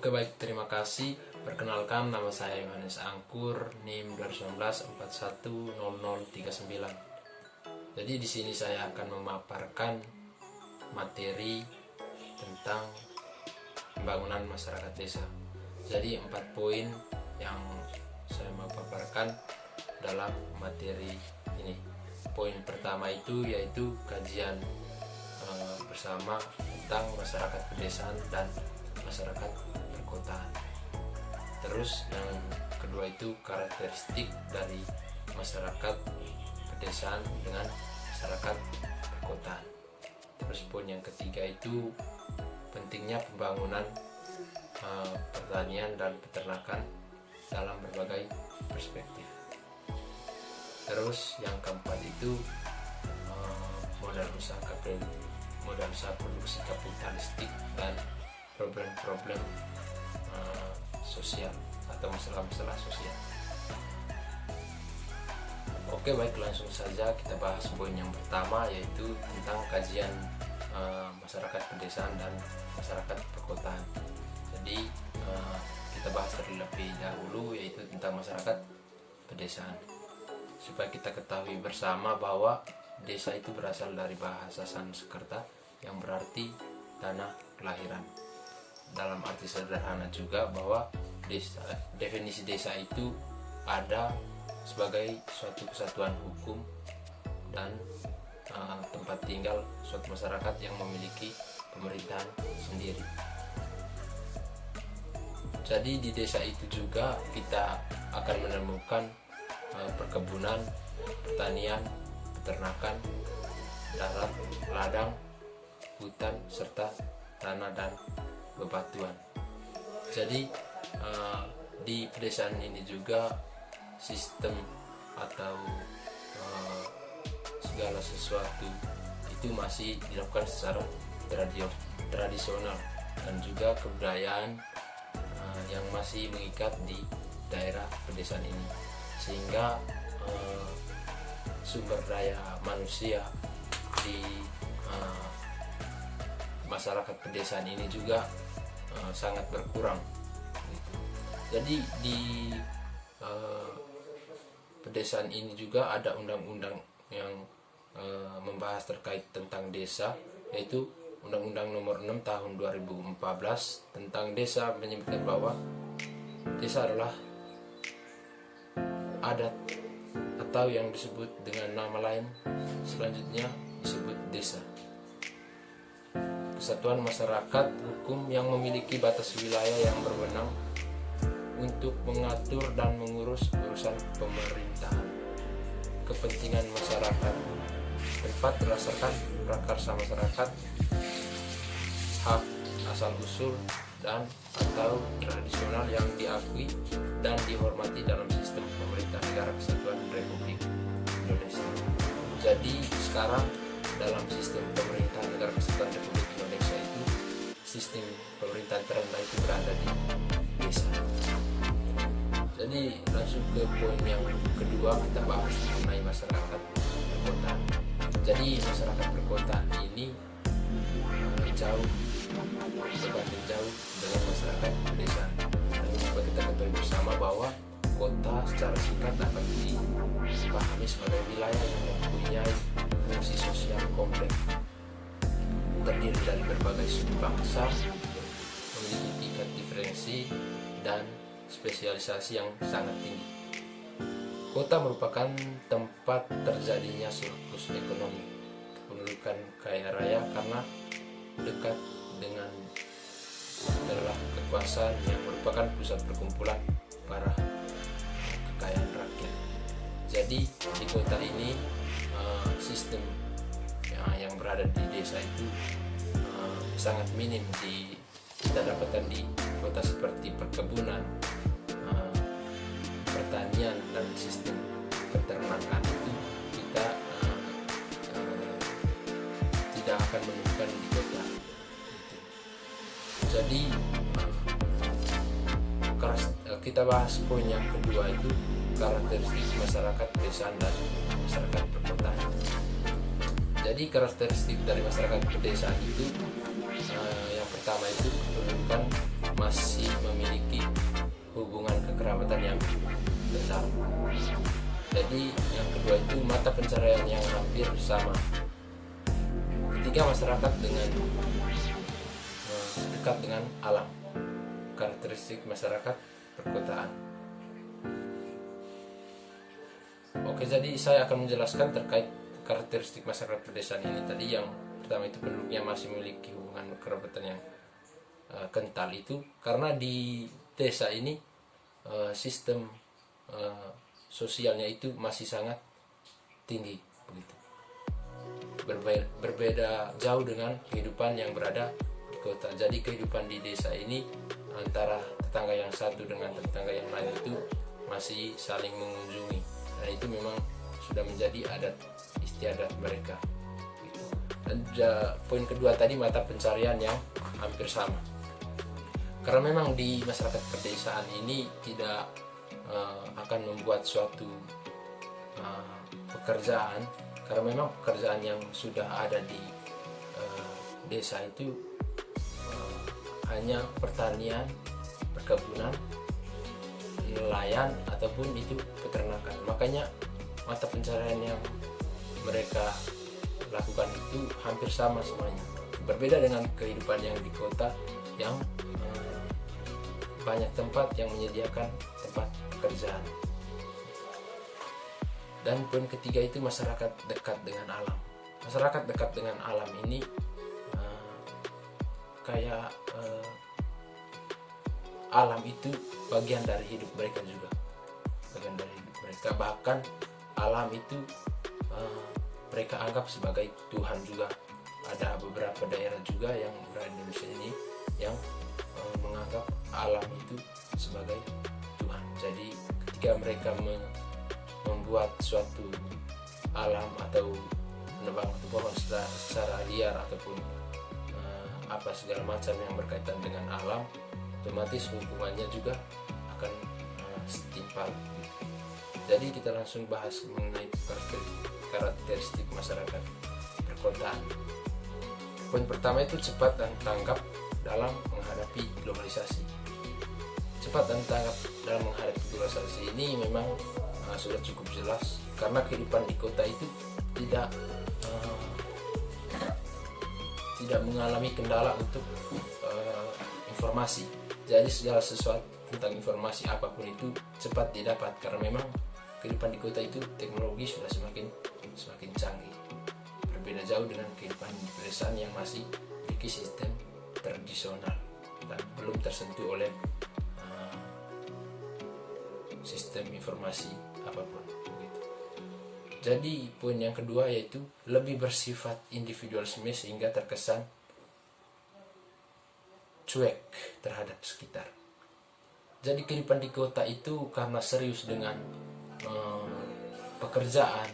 Oke baik, terima kasih. Perkenalkan, nama saya Yohanes Angkur, NIM 2019 410039. Jadi di sini saya akan memaparkan materi tentang pembangunan masyarakat desa. Jadi 4 poin yang saya mau paparkan dalam materi ini. Poin pertama itu yaitu kajian bersama tentang masyarakat pedesaan dan masyarakat perkotaan. Terus yang kedua itu karakteristik dari masyarakat pedesaan dengan masyarakat perkotaan. Terus poin yang ketiga itu pentingnya pembangunan pertanian dan peternakan dalam berbagai perspektif. Terus yang keempat itu modal usaha produksi kapitalistik dan problem-problem sosial atau masalah-masalah sosial. Oke baik, langsung saja kita bahas poin yang pertama, yaitu tentang kajian masyarakat pedesaan dan masyarakat perkotaan. Jadi kita bahas terlebih dahulu yaitu tentang masyarakat pedesaan, supaya kita ketahui bersama bahwa desa itu berasal dari bahasa Sanskerta yang berarti tanah kelahiran. Dalam arti sederhana juga bahwa definisi desa itu ada sebagai suatu kesatuan hukum dan tempat tinggal suatu masyarakat yang memiliki pemerintahan sendiri. Jadi di desa itu juga kita akan menemukan perkebunan, pertanian, peternakan, darat, ladang, hutan, serta tanah dan bebatuan. Jadi di pedesaan ini juga sistem atau segala sesuatu itu masih dilakukan secara tradisional, dan juga kebudayaan yang masih mengikat di daerah pedesaan ini, sehingga sumber daya manusia di masyarakat pedesaan ini juga sangat berkurang gitu. Jadi di pedesaan ini juga ada undang-undang yang membahas terkait tentang desa, yaitu Undang-Undang Nomor 6 Tahun 2014 tentang desa, menyebutkan bahwa desa adalah adat atau yang disebut dengan nama lain selanjutnya disebut desa, kesatuan masyarakat hukum yang memiliki batas wilayah yang berwenang untuk mengatur dan mengurus urusan pemerintahan, kepentingan masyarakat, tempat berdasarkan prakarsa masyarakat, hak asal usul dan atau tradisional yang diakui dan dihormati dalam sistem pemerintah negara kesatuan Republik Indonesia. Jadi sekarang dalam sistem pemerintahan negara kesatuan Republik Indonesia itu, sistem pemerintahan terendah itu berada di desa. Jadi langsung ke poin yang kedua, kita bahas mengenai masyarakat perkotaan. Jadi masyarakat perkotaan ini berbanding jauh dengan masyarakat pedesaan. Dan coba kita ketahui bersama bahwa kota secara singkat dapat dipahami sebagai wilayah yang mempunyai fungsi sosial kompleks, terdiri dari berbagai suku bangsa, memiliki tingkat diferensi dan spesialisasi yang sangat tinggi. Kota merupakan tempat terjadinya surplus ekonomi, pendudukan kaya raya karena dekat dengan adalah kekuasaan yang merupakan pusat perkumpulan para kekayaan rakyat. Jadi di kota ini sistem yang berada di desa itu sangat minim kita dapatkan di kota, seperti perkebunan, pertanian, dan sistem peternakan itu kita tidak akan menemukan di kota. Jadi kita bahas poin yang kedua, itu karakteristik masyarakat pedesaan dan masyarakat perkotaan. Jadi karakteristik dari masyarakat pedesaan itu yang pertama itu kependudukan masih kekerabatan yang besar. Jadi yang kedua itu mata pencarian yang hampir sama. Ketiga, masyarakat dengan dekat dengan alam. Karakteristik masyarakat perkotaan. Oke, jadi saya akan menjelaskan terkait karakteristik masyarakat pedesaan ini tadi. Yang pertama itu penduduknya masih memiliki hubungan kerabatan yang kental itu karena di desa ini sistem sosialnya itu masih sangat tinggi begitu. Berbeda jauh dengan kehidupan yang berada di kota. Jadi kehidupan di desa ini antara tetangga yang satu dengan tetangga yang lain itu masih saling mengunjungi, dan itu memang sudah menjadi adat istiadat mereka gitu. Dan poin kedua tadi mata pencarian yang hampir sama, karena memang di masyarakat pedesaan ini tidak akan membuat suatu pekerjaan, karena memang pekerjaan yang sudah ada di desa itu hanya pertanian, perkebunan, nelayan ataupun itu peternakan. Makanya mata pencarian yang mereka lakukan itu hampir sama semuanya. Berbeda dengan kehidupan yang di kota yang banyak tempat yang menyediakan tempat pekerjaan. Dan poin ketiga itu masyarakat dekat dengan alam. Masyarakat dekat dengan alam ini kayak alam itu bagian dari hidup mereka juga, bagian dari hidup mereka. Bahkan alam itu mereka anggap sebagai Tuhan juga. Ada beberapa daerah juga yang berada di Indonesia ini yang menganggap alam itu sebagai Tuhan. Jadi ketika mereka membuat suatu alam atau menebang pohon secara liar ataupun apa segala macam yang berkaitan dengan alam, otomatis hubungannya juga akan setimpal. Jadi kita langsung bahas mengenai karakteristik masyarakat perkotaan. Poin pertama itu cepat dan tanggap dalam menghadapi globalisasi. Cepat dan tanggap dalam menghadapi globalisasi ini memang sudah cukup jelas, karena kehidupan di kota itu tidak mengalami kendala untuk informasi. Jadi segala sesuatu tentang informasi apapun itu cepat didapat, karena memang kehidupan di kota itu teknologi sudah semakin canggih. Berbeda jauh dengan kehidupan di pedesaan yang masih memiliki sistem tradisional dan belum tersentuh oleh sistem informasi apapun begitu. Jadi poin yang kedua yaitu lebih bersifat individualisme sehingga terkesan cuek terhadap sekitar. Jadi kehidupan di kota itu karena serius dengan pekerjaan,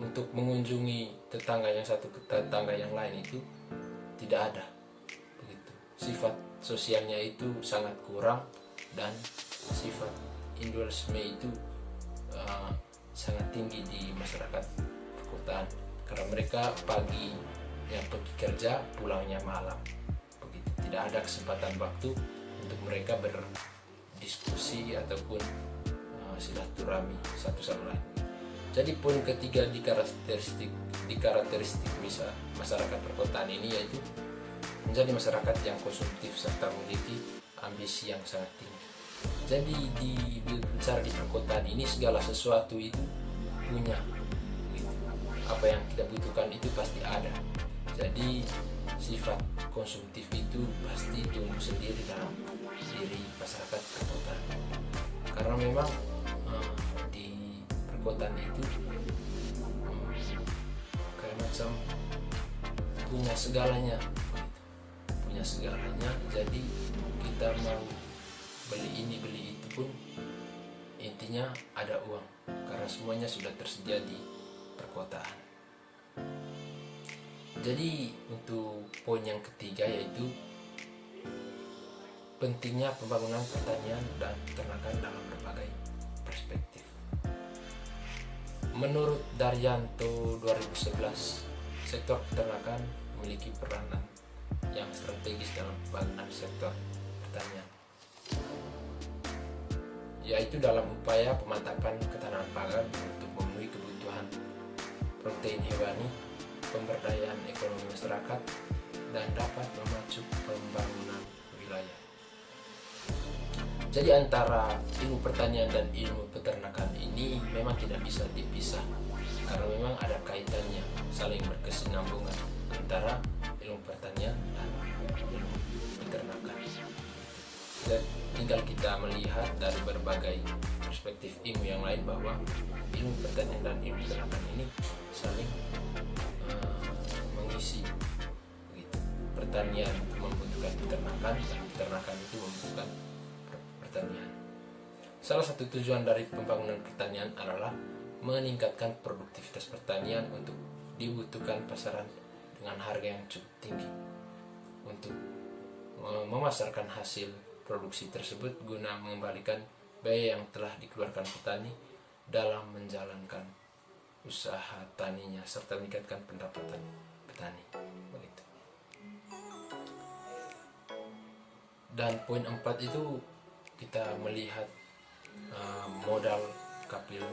untuk mengunjungi tetangga yang satu ke tetangga yang lain itu tidak ada begitu. Sifat sosialnya itu sangat kurang, dan sifat individualisme itu sangat tinggi di masyarakat perkotaan, karena mereka pagi yang pergi kerja, pulangnya malam begitu. Tidak ada kesempatan waktu untuk mereka berdiskusi ataupun silaturahmi satu sama lain. Jadi poin ketiga di karakteristik masyarakat perkotaan ini yaitu menjadi masyarakat yang konsumtif serta memiliki ambisi yang sangat tinggi. Jadi bicara di perkotaan ini segala sesuatu itu punya gitu. Apa yang kita butuhkan itu pasti ada. Jadi sifat konsumtif itu pasti tumbuh sendiri dalam diri masyarakat perkotaan, karena memang di perkotaan itu kayak macam punya segalanya gitu. Punya segalanya, jadi kita mau beli ini beli itu pun intinya ada uang, karena semuanya sudah tersedia di perkotaan. Jadi untuk poin yang ketiga yaitu pentingnya pembangunan pertanian dan peternakan dalam berbagai perspektif. Menurut Daryanto 2011, sektor peternakan memiliki peranan yang strategis dalam pembangunan sektor pertanian. yaitu dalam upaya pemantapan ketahanan pangan untuk memenuhi kebutuhan protein hewani, pemberdayaan ekonomi masyarakat, dan dapat memacu pembangunan wilayah. Jadi antara ilmu pertanian dan ilmu peternakan ini memang tidak bisa dipisah, karena memang ada kaitannya, saling berkesinambungan antara ilmu pertanian dan ilmu peternakan. Dan tinggal kita melihat dari berbagai perspektif ilmu yang lain bahwa ilmu pertanian dan ilmu peternakan ini saling mengisi. Begitu. Pertanian membutuhkan peternakan dan peternakan itu membutuhkan pertanian. Salah satu tujuan dari pembangunan pertanian adalah meningkatkan produktivitas pertanian untuk dibutuhkan pasaran dengan harga yang cukup tinggi, untuk memasarkan hasil produksi tersebut guna mengembalikan biaya yang telah dikeluarkan petani dalam menjalankan usaha taninya serta meningkatkan pendapatan petani. Begitu. Dan poin 4 itu kita melihat modal kapitalistik.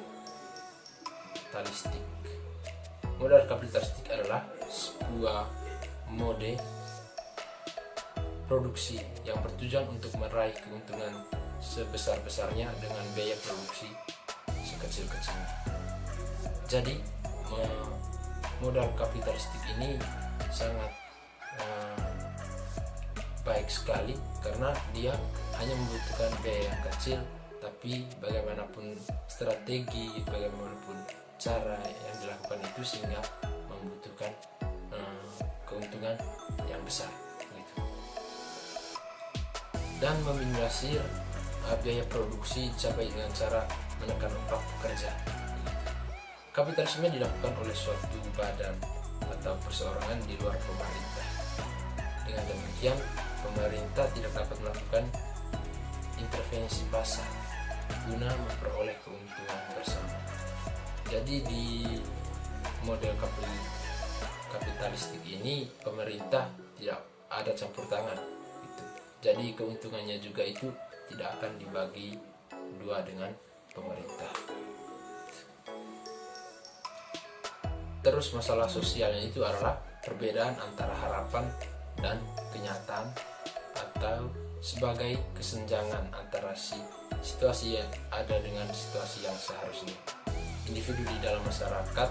Modal kapitalistik adalah sebuah mode produksi yang bertujuan untuk meraih keuntungan sebesar-besarnya dengan biaya produksi sekecil-kecilnya. Jadi modal kapitalistik ini sangat baik sekali karena dia hanya membutuhkan biaya yang kecil, tapi bagaimanapun strategi, bagaimanapun cara yang dilakukan itu sehingga membutuhkan keuntungan yang besar gitu. Dan meminimalisir biaya produksi dicapai dengan cara menekan upah pekerja. Kapitalisme dilakukan oleh suatu badan atau perseorangan di luar pemerintah. Dengan demikian, pemerintah tidak dapat melakukan intervensi pasar guna memperoleh keuntungan bersama. Jadi di model kapitalistik ini pemerintah tidak ada campur tangan gitu. Jadi keuntungannya juga itu tidak akan dibagi dua dengan pemerintah. Terus masalah sosialnya itu adalah perbedaan antara harapan dan kenyataan atau sebagai kesenjangan antara situasi yang ada dengan situasi yang seharusnya. Individu di dalam masyarakat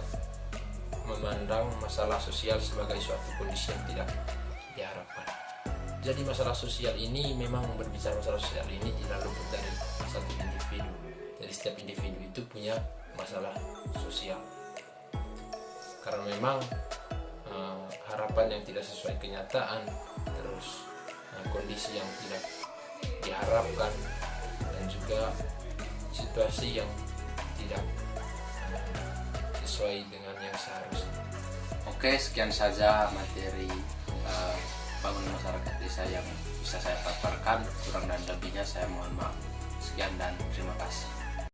memandang masalah sosial sebagai suatu kondisi yang tidak diharapkan. Jadi masalah sosial ini memang berbicara masalah sosial ini tidak luput dari satu individu. Jadi setiap individu itu punya masalah sosial. Karena memang harapan yang tidak sesuai kenyataan, terus kondisi yang tidak diharapkan, dan juga situasi yang tidak sesuai dengan yang seharusnya. Oke, sekian saja materi bangunan masyarakat desa yang bisa saya paparkan. Kurang dan lebihnya saya mohon maaf. Sekian dan terima kasih.